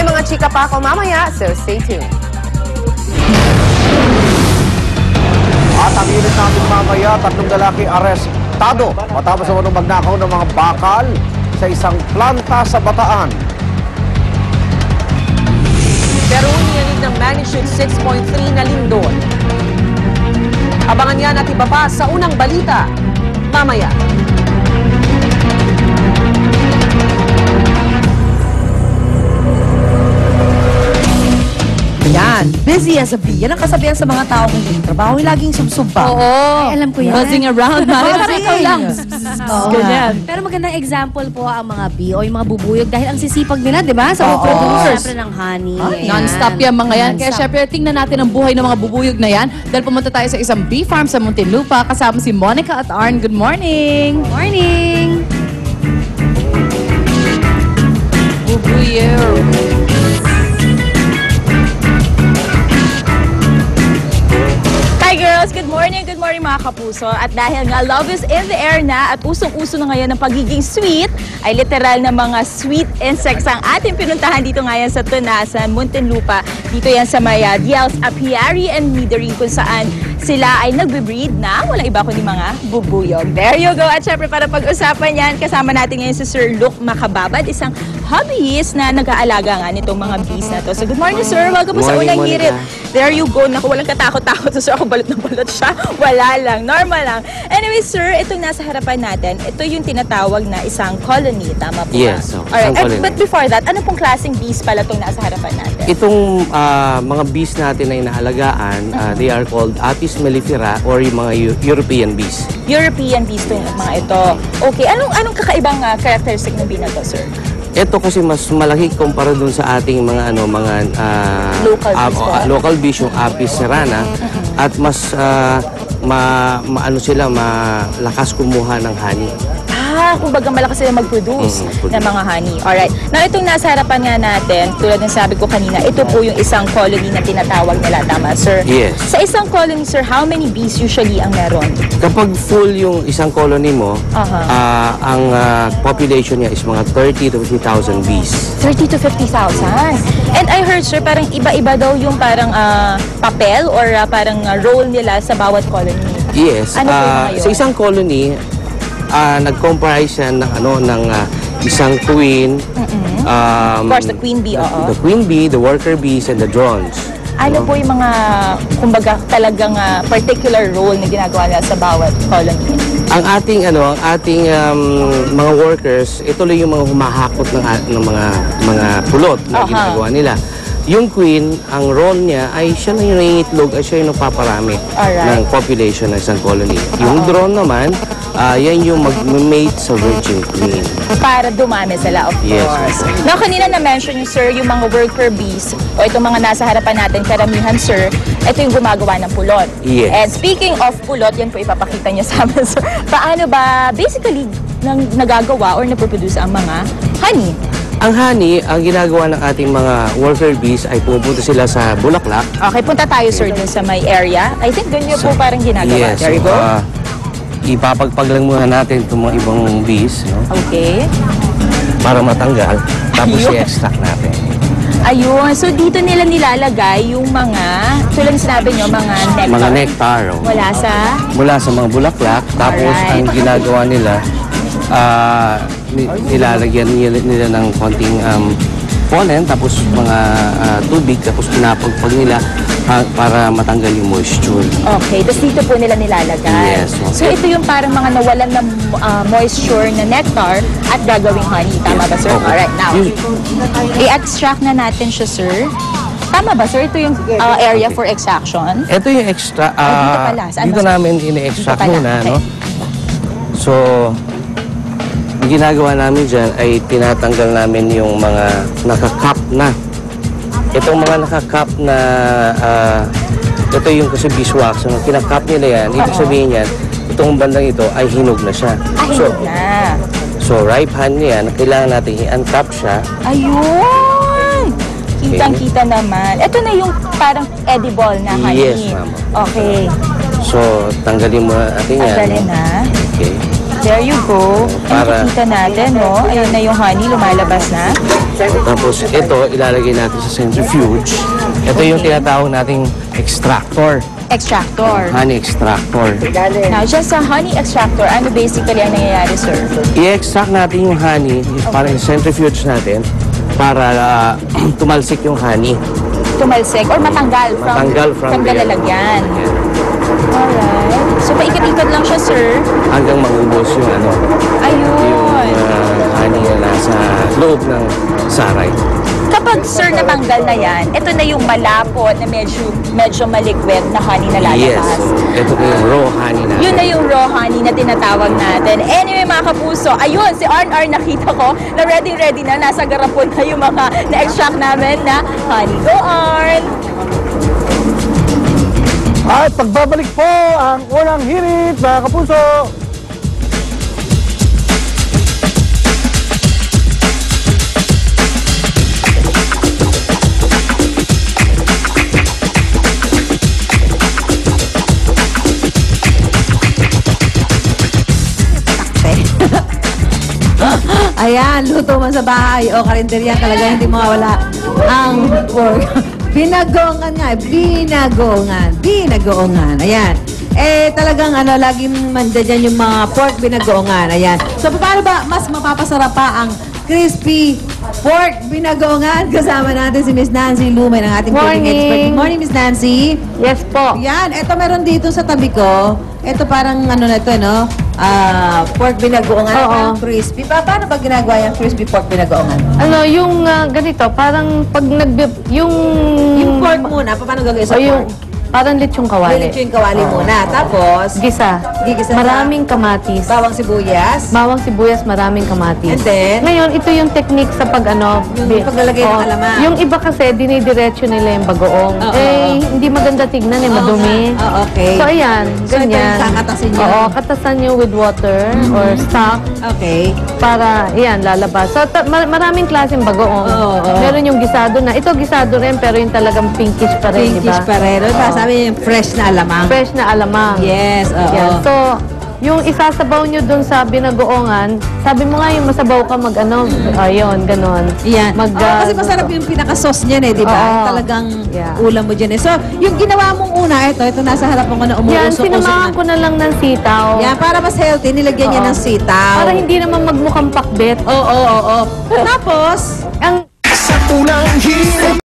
May mga chika pa ako mamaya, so stay tuned. At ang unit natin mamaya, 3 lalaki arestado matapos naman magnakaw ng mga bakal sa isang planta sa Bataan. Pero niyanig ng magnitude 6.3 na lindol. Abangan yan at iba pa sa unang balita mamaya. Yan, busy as a bee. Yan ang kasabihan sa mga taong hindi trabaho, laging subsub pa. Oo. Ay, alam ko yan. Buzzing around. Parang ikaw lang. Oo. Ganyan. Pero magandang example po ang mga bee o yung mga bubuyog dahil ang sisipag nila, di ba? Sa Oo. producers. Siyempre ng honey. Ay, Ayan. Non-stop yan mga yan. Kaya Non-stop. syempre, tingnan natin ang buhay ng mga bubuyog na yan. Dahil pumunta tayo sa isang bee farm sa Muntinlupa. Kasama si Monica at Arn. Good morning! Morning! Bubuyog. Hi girls! Good morning mga kapuso. At dahil nga love is in the air na at usong-uso na ngayon ng pagiging sweet, ay literal na mga sweet insects ang ating pinuntahan dito ngayon sa Tunasan, Muntinlupa. Dito yan sa Maya, Diels Apiary and Meadery kung saan sila ay nagbe-breed na wala iba kundi mga bubuyog. There you go! At syempre para pag-usapan yan, kasama natin ngayon si Sir Luke Macababad, isang hobbyist na nag-aalaga nga nitong mga bees na to. So good morning sir! Welcome po sa unang hirit. There you go. Naku, walang katakot-takot. So ako balot na balot siya. Wala lang. Normal lang. Anyway, sir, itong nasa harapan natin, ito yung tinatawag na isang colony. Tama po ba? Yes. Alright. Isang colony. But before that, ano pong klaseng bees pala itong nasa harapan natin? Itong mga bees natin na inaalagaan, they are called Apis mellifera or yung mga European bees. European bees itong mga ito. Okay. Anong kakaibang characteristic ng bee na to, sir? Ito kasi mas malaki kumpara dun sa ating mga Local bees po. local bees yung Apis cerana at mas malakas kumuha ng honey. Kumbaga malakas sila mag-produce ng mga honey. Alright. Now, itong nasa harapan nga natin, tulad ng sabi ko kanina, ito po yung isang colony na tinatawag nila. Tama, sir? Yes. Sa isang colony, sir, how many bees usually ang meron? Kapag full yung isang colony mo, ang population niya is mga 30 to 50,000 bees. 30 to 50,000. And I heard, sir, parang iba-iba daw yung parang papel or parang role nila sa bawat colony. Yes. Ano po yung mga yun? Sa isang colony, nag-comprise yan ng isang queen. Of course, the queen bee, oo. The queen bee, the worker bees, and the drones. Ano po yung mga, kumbaga, talagang particular role na ginagawa nila sa bawat colony? Ang ating mga workers, ito lang yung mga humahakot ng mga pulot na ginagawa nila. Yung queen, ang role niya ay siya lang yung nangingitlog at siya yung nagpaparami ng population ng isang colony. Yung drone naman, yan yung mag-mate sa virgin queen. Para dumami sila, of course. Now, kanina na-mention yung sir, yung mga worker bees, o itong mga nasa harapan natin, karamihan, sir, ito yung gumagawa ng pulot. Yes. And speaking of pulot, yan po ipapakita niyo sa amin, sir. Paano ba, basically, nagagawa or naproproduce ang mga honey? Ang honey, ang ginagawa ng ating mga worker bees ay pupunta sila sa bulaklak. Okay, punta tayo, sir, dun sa may area. I think dun yun po parang ginagawa. Yes. There you go. Ipapagpag lang muna natin itong mga ibang bees, no? Okay. Para matanggal. Tapos i-extract natin. Ayun. So, dito nila nilalagay yung mga, tulad ng sinabi nyo, mga nectar. Mga nectar. Oh. Mula sa mga bulaklak. Tapos, ang ginagawa nila, nilalagyan nila ng konting pollen, tapos mga tubig, tapos pinapagpag nila para matanggal yung moisture. Okay, tapos dito po nila nilalagay. Yes. Okay. So ito yung parang mga nawalan ng moisture na nectar at gagawing honey. Tama ba, sir? Okay. Alright, now, i-extract na natin siya, sir. Tama ba, sir? Ito yung area for extraction. Ito yung extra, dito pala. Saan dito ba, sir? namin ini-extract Dito pala, muna, okay. no? So, ang ginagawa namin dyan ay tinatanggal namin yung mga nakakap na. Itong mga nakakap na, ito yung kasi beeswax. So, kinakap nila yan, ibig sabihin yan, itong bandang ito ay hinog na siya. Hinog na. So, ripe honey yan, kailangan natin i-untap siya. Ayun! Kitang-kita naman. Ito na yung parang edible na honey. Yes, ma'am. Okay. So, tanggalin mo natin yan. Tanggalin na. Okay. There you go. Para- Nakikita natin, no? Ayun na yung honey, lumalabas na. Tapos ito, ilalagay natin sa centrifuge. Ito yung tinatawag nating extractor. Extractor. Honey extractor. Now, just sa honey extractor, ano basically ang nangyayari, sir? I-extract natin yung honey, para centrifuge natin, para tumalsik yung honey. Tumalsik or matanggal from the lalagyan. Alright. So, paikot-ikot lang siya, sir. Hanggang maubos yung Ayun. honey na nasa loob ng saray. Kapag, sir, natanggal na yan, ito na yung malapot na medyo maliquid na honey na lalabas. Yes. Ito na yung raw honey natin. Yun na yung raw honey na tinatawag natin. Anyway, mga kapuso, ayun, si Arn nakita ko na ready na, nasa garapon na yung mga na-extract namin na honey. Go, Arn! At pagbabalik po ang unang hirit, mga kapuso. Ayan, luto man sa bahay o karinderya, talaga hindi mawawala ang pork. Binagoongan nga, binagoongan. Ayan. Talagang laging mandyan yung mga pork binagoongan. Ayan. So, paano ba mas mapapasarap pa ang crispy pork binagoongan? Kasama natin si Miss Nancy Lumay ng ating cooking expert. Good morning, Miss Nancy. Yes po. Yan, ito meron dito sa tabi ko. Ito parang pork binagoongan. Oo. Crispy. Paano ba ginagawa yung crispy pork binagoongan? Yung ganito, parang pag Yung pork muna, paano gagawin sa pork? parang lechong kawali. Lilito yung kawali muna. Tapos, Gisa. Gigisa na. Maraming kamatis. bawang sibuyas. Bawang sibuyas, maraming kamatis. And then? Ngayon, ito yung technique sa Yung paglalagay ng alamang. Yung iba kasi, dinidiretso nila yung bagoong. Oo. Hindi maganda tignan madumi. Okay. So, ayan, So, ito ganyan. yung kakatasin nyo? Oo, katasan nyo with water or stock Okay. para, ayan, lalabas. So, maraming klaseng bagoong. Oo. Meron yung gisado na. Ito, gisado rin, pero yung talagang pinkish pa rin, di ba? Pinkish pa rin. Sabi niya yung fresh na alamang. Fresh na alamang. Yes, oo. Yan. So, yung isasabaw nyo dun sa binagoongan, sabi mo nga yung masabaw ka ayun, ganon. Yan. Kasi gusto. masarap yung pinaka-sauce niyan di ba? Oo. Talagang Yeah. ulam mo dyan So, yung ginawa mong una, ito nasa harapan ko na Yan, umuusok-usok sinamahan ko na lang ng sitaw. Yan, para mas healthy, nilagyan niya Oo. ng sitaw. Para hindi naman magmukhang pakbet. Oo. Tapos, Ang Sa unang hirit,